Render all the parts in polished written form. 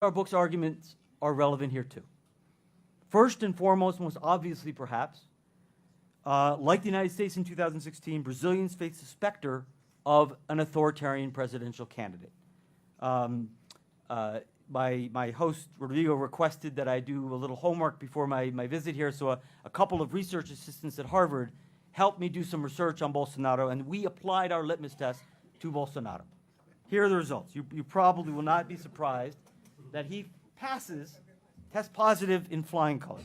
Our book's arguments are relevant here too. First and foremost, most obviously perhaps, like the United States in 2016, Brazilians face the specter of an authoritarian presidential candidate. My host, Rodrigo, requested that I do a little homework before my visit here, so a couple of research assistants at Harvard helped me do some research on Bolsonaro, and we applied our litmus test to Bolsonaro. Here are the results. You probably will not be surprised that he tests positive in flying colors.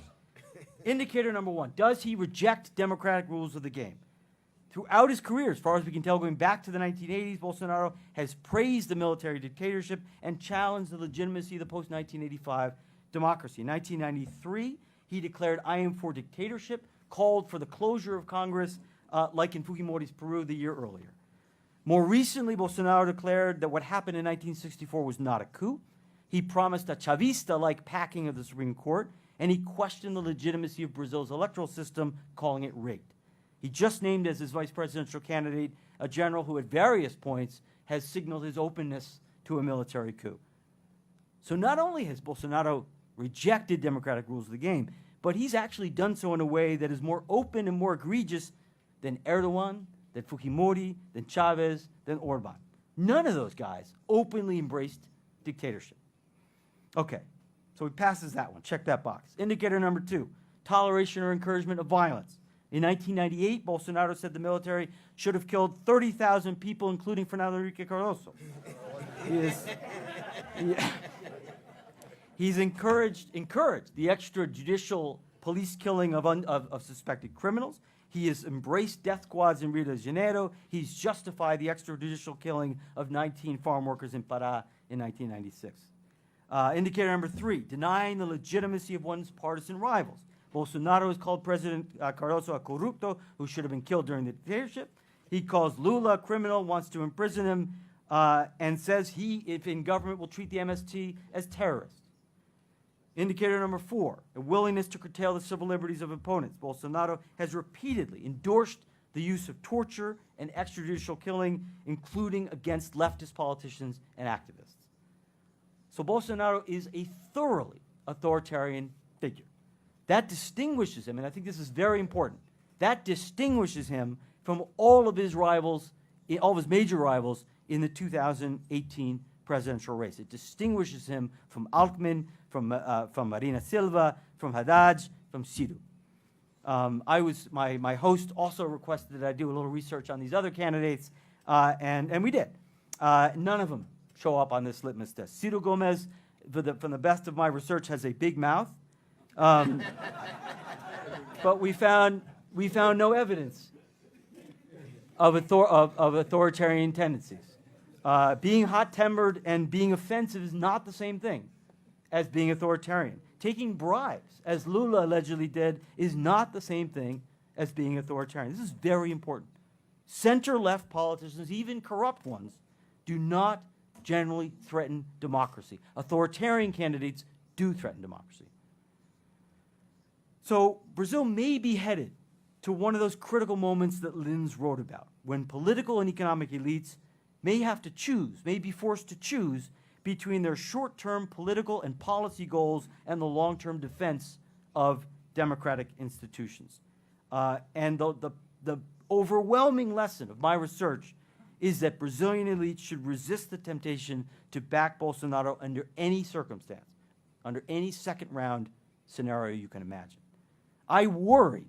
Indicator number one, does he reject democratic rules of the game? Throughout his career, as far as we can tell, going back to the 1980s, Bolsonaro has praised the military dictatorship and challenged the legitimacy of the post-1985 democracy. In 1993, he declared, "I am for dictatorship," called for the closure of Congress, like in Fujimori's Peru the year earlier. More recently, Bolsonaro declared that what happened in 1964 was not a coup. He promised a Chavista-like packing of the Supreme Court, and he questioned the legitimacy of Brazil's electoral system, calling it rigged. He just named as his vice presidential candidate a general who at various points has signaled his openness to a military coup. So not only has Bolsonaro rejected democratic rules of the game, but he's actually done so in a way that is more open and more egregious than Erdogan, than Fujimori, than Chavez, than Orban. None of those guys openly embraced dictatorship. Okay, so he passes that one. Check that box. Indicator number two, toleration or encouragement of violence. In 1998, Bolsonaro said the military should have killed 30,000 people, including Fernando Henrique Cardoso. He's encouraged the extrajudicial police killing of suspected criminals. He has embraced death squads in Rio de Janeiro. He's justified the extrajudicial killing of 19 farm workers in Pará in 1996. Indicator number three, denying the legitimacy of one's partisan rivals. Bolsonaro has called President Cardoso a corrupto who should have been killed during the dictatorship. He calls Lula a criminal, wants to imprison him, and says he, if in government, will treat the MST as terrorists. Indicator number four, a willingness to curtail the civil liberties of opponents. Bolsonaro has repeatedly endorsed the use of torture and extrajudicial killing, including against leftist politicians and activists. So Bolsonaro is a thoroughly authoritarian figure. That distinguishes him, and I think this is very important, that distinguishes him from all of his rivals, all of his major rivals in the 2018 presidential race. It distinguishes him from Alckmin, from Marina Silva, from Haddad, from Ciro. My host also requested that I do a little research on these other candidates, and we did. None of them show up on this litmus test. Ciro Gomes, from the best of my research, has a big mouth. But we found no evidence of authoritarian tendencies. Being hot-tempered and being offensive is not the same thing as being authoritarian. Taking bribes, as Lula allegedly did, is not the same thing as being authoritarian. This is very important. Center-left politicians, even corrupt ones, do not generally threaten democracy. Authoritarian candidates do threaten democracy. So Brazil may be headed to one of those critical moments that Linz wrote about, when political and economic elites may have to choose, may be forced to choose between their short-term political and policy goals and the long-term defense of democratic institutions. And the overwhelming lesson of my research is that Brazilian elites should resist the temptation to back Bolsonaro under any circumstance, under any second-round scenario you can imagine. I worry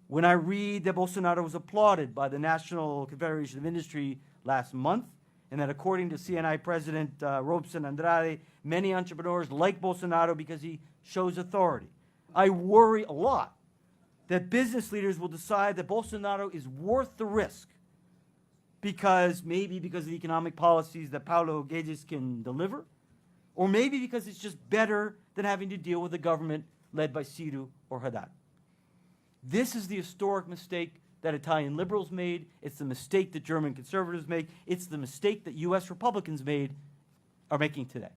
when I read that Bolsonaro was applauded by the National Confederation of Industry last month, and that according to CNI President Robson Andrade, many entrepreneurs like Bolsonaro because he shows authority. I worry a lot that business leaders will decide that Bolsonaro is worth the risk maybe because of the economic policies that Paulo Guedes can deliver, or maybe because it's just better than having to deal with a government led by Ciro or Haddad. This is the historic mistake that Italian liberals made. It's the mistake that German conservatives make. It's the mistake that U.S. Republicans are making today.